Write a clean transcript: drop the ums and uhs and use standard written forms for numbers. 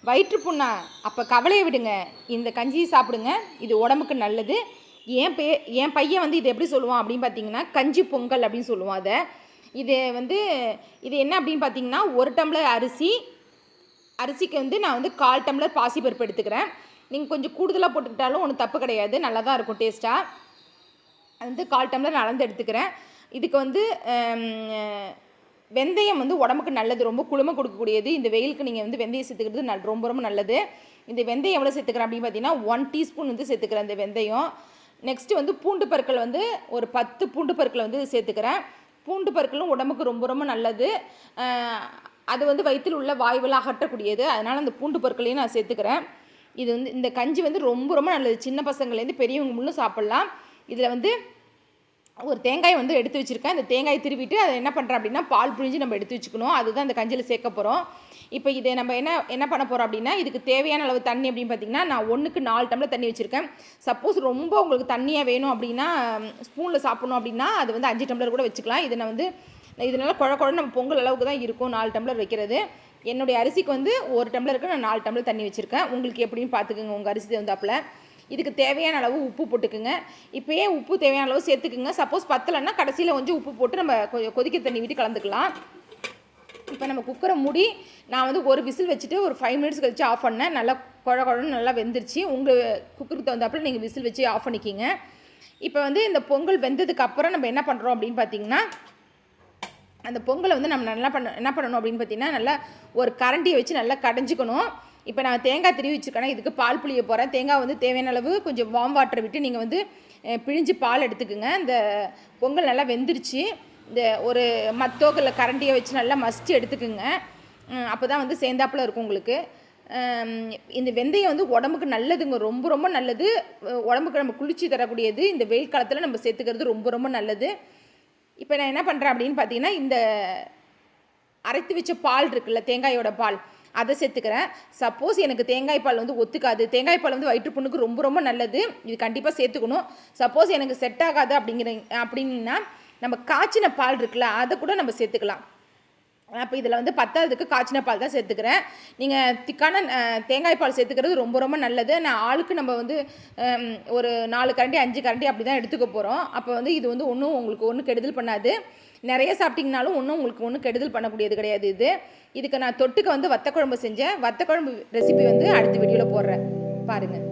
வயிற்று புண்ணா அப்போ கவலையை விடுங்க, இந்த கஞ்சியை சாப்பிடுங்க. இது உடம்புக்கு நல்லது. என் பையன் வந்து இது எப்படி சொல்லுவான் அப்படின்னு பார்த்தீங்கன்னா, கஞ்சி பொங்கல் அப்படின்னு சொல்லுவான் அதை. இது என்ன அப்படின்னு பார்த்தீங்கன்னா, 1 டம்ளர் அரிசிக்கு வந்து நான் வந்து 1/4 டம்ளர் பாசிப்பருப்பு எடுத்துக்கிறேன். நீங்கள் கொஞ்சம் கூடுதலாக போட்டுக்கிட்டாலும் ஒன்றும் தப்பு கிடையாது, நல்லா தான் இருக்கும் டேஸ்ட்டாக. அது வந்து 1/4 டம்ளர் நான் அளந்து எடுத்துக்கிறேன். இதுக்கு வந்து வெந்தயம் வந்து உடம்புக்கு நல்லது, ரொம்ப குளுமை கொடுக்கக்கூடியது. இந்த வெயிலுக்கு நீங்கள் வந்து வெந்தயம் சேர்த்துக்கிறது ரொம்ப ரொம்ப நல்லது. இந்த வெந்தயம் எவ்வளோ சேர்த்துக்கிறேன் அப்படின்னு பார்த்தீங்கன்னா, 1 டீஸ்பூன் வந்து சேர்த்துக்கிறேன் இந்த வெந்தயம். நெக்ஸ்ட்டு வந்து பூண்டு பற்கள் வந்து ஒரு 10 பூண்டு பற்களை வந்து சேர்த்துக்கிறேன். பூண்டு பற்களும் உடம்புக்கு ரொம்ப ரொம்ப நல்லது. அது வந்து வயிற்றில் உள்ள வாயுவெல்லாம் அகற்றக்கூடியது. அதனால் அந்த பூண்டு பற்களையும் நான் சேர்த்துக்கிறேன். இது வந்து இந்த கஞ்சி வந்து ரொம்ப ரொம்ப நல்லது. சின்ன பசங்கள்லேருந்து பெரியவங்க முள்ளும் சாப்பிட்லாம். இதில் வந்து ஒரு தேங்காய் வந்து எடுத்து வச்சுருக்கேன். அந்த தேங்காயை திருவிட்டு அதை என்ன பண்ணுறேன் அப்படின்னா, பால் புழிஞ்சு நம்ம எடுத்து வச்சுக்கணும். அதுதான் அந்த கஞ்சியில் சேர்க்க போகிறோம். இப்போ இதை நம்ம என்ன பண்ண போகிறோம் அப்படின்னா, இதுக்கு தேவையான அளவு தண்ணி அப்படின்னு பார்த்திங்கன்னா, நான் 1க்கு 4 டம்ளர் தண்ணி வச்சுருக்கேன். சப்போஸ் ரொம்ப உங்களுக்கு தண்ணியாக வேணும் அப்படின்னா, ஸ்பூனில் சாப்பிட்ணும் அப்படின்னா அது வந்து 5 டம்ளர் கூட வச்சுக்கலாம். இதை நான் வந்து இதனால் குழ நம்ம பொங்கல் அளவுக்கு தான் இருக்கும் 4 டம்ளர் வைக்கிறது. என்னுடைய அரிசிக்கு வந்து 1 டம்ளருக்கு நான் 4 டம்ளர் தண்ணி வச்சுருக்கேன். உங்களுக்கு எப்படின்னு பார்த்துக்குங்க உங்கள் அரிசி வந்தாப்பில். இதுக்கு தேவையான அளவு உப்பு போட்டுக்குங்க. இப்போயே உப்பு தேவையான அளவு சேர்த்துக்குங்க. சப்போஸ் பத்தலைன்னா கடைசியில் கொஞ்சம் உப்பு போட்டு நம்ம கொதிக்க தண்ணி விட்டு கலந்துக்கலாம். இப்போ நம்ம குக்கரை மூடி நான் வந்து ஒரு விசில் வச்சுட்டு ஒரு 5 மினிட்ஸ் கழிச்சு ஆஃப் பண்ணேன். நல்லா குழன்னு நல்லா வெந்துருச்சு. உங்கள் குக்கருக்கு தகுந்தாப்பில் நீங்கள் விசில் வச்சு ஆஃப் பண்ணிக்கிங்க. இப்போ வந்து இந்த பொங்கல் வெந்ததுக்கு அப்புறம் நம்ம என்ன பண்ணுறோம் அப்படின்னு பார்த்தீங்கன்னா, அந்த பொங்கலை வந்து நம்ம என்ன பண்ணணும் அப்படின்னு பார்த்தீங்கன்னா, நல்லா ஒரு கரண்டியை வச்சு நல்லா கடைஞ்சிக்கணும். இப்போ நான் தேங்காய் திருவி வச்சுருக்கேன்னா இதுக்கு பால் புளிய போகிறேன். தேங்காய் வந்து தேவையான அளவு கொஞ்சம் வார்ம் வாட்டரை விட்டு நீங்கள் வந்து பிழிஞ்சு பால் எடுத்துக்குங்க. இந்த பொங்கல் நல்லா வெந்துருச்சு. இந்த ஒரு மத்தோக்கில் கரண்டியை வச்சு நல்லா மசிச்சு எடுத்துக்குங்க. அப்போ தான் வந்து சேர்ந்தாப்பில் இருக்கும் உங்களுக்கு. இந்த வெந்தயம் வந்து உடம்புக்கு நல்லதுங்க, ரொம்ப ரொம்ப நல்லது. உடம்புக்கு நம்ம குளிர்ச்சி தரக்கூடியது. இந்த வெயில் காலத்தில் நம்ம சேர்த்துக்கிறது ரொம்ப ரொம்ப நல்லது. இப்போ நான் என்ன பண்ணுறேன் அப்படின்னு பார்த்தீங்கன்னா, இந்த அரைத்து வச்ச பால் இருக்குல்ல, தேங்காயோட பால், அதை சேர்த்துக்கிறேன். சப்போஸ் எனக்கு தேங்காய் பால் வந்து ஒத்துக்காது, தேங்காய் பால் வந்து வயிற்று புண்ணுக்கு ரொம்ப ரொம்ப நல்லது, இது கண்டிப்பாக சேர்த்துக்கணும். சப்போஸ் எனக்கு செட் ஆகாது அப்படின்னா நம்ம காய்ச்சின பால் இருக்குல்ல, அதை கூட நம்ம சேர்த்துக்கலாம். அப்போ இதில் வந்து 10க்கு காய்ச்சின பால் தான் சேர்த்துக்கிறேன். நீங்கள் திக்கான தேங்காய் பால் சேர்த்துக்கிறது ரொம்ப ரொம்ப நல்லது. நான் ஆளுக்கு நம்ம வந்து ஒரு 4 கரண்டி 5 கரண்டி அப்படி தான் எடுத்துக்க போகிறோம். அப்போ வந்து இது வந்து உங்களுக்கு ஒன்றும் கெடுதல் பண்ணாது. நிறைய சாப்பிட்டிங்கனாலும் உங்களுக்கு ஒன்றும் கெடுதல் பண்ணக்கூடியது கிடையாது. இதுக்கு நான் தொட்டுக்க வந்து வத்தக்குழம்பு செஞ்சேன். வத்தக்குழம்பு ரெசிபி வந்து அடுத்த வீடியோவில் போடுறேன், பாருங்கள்.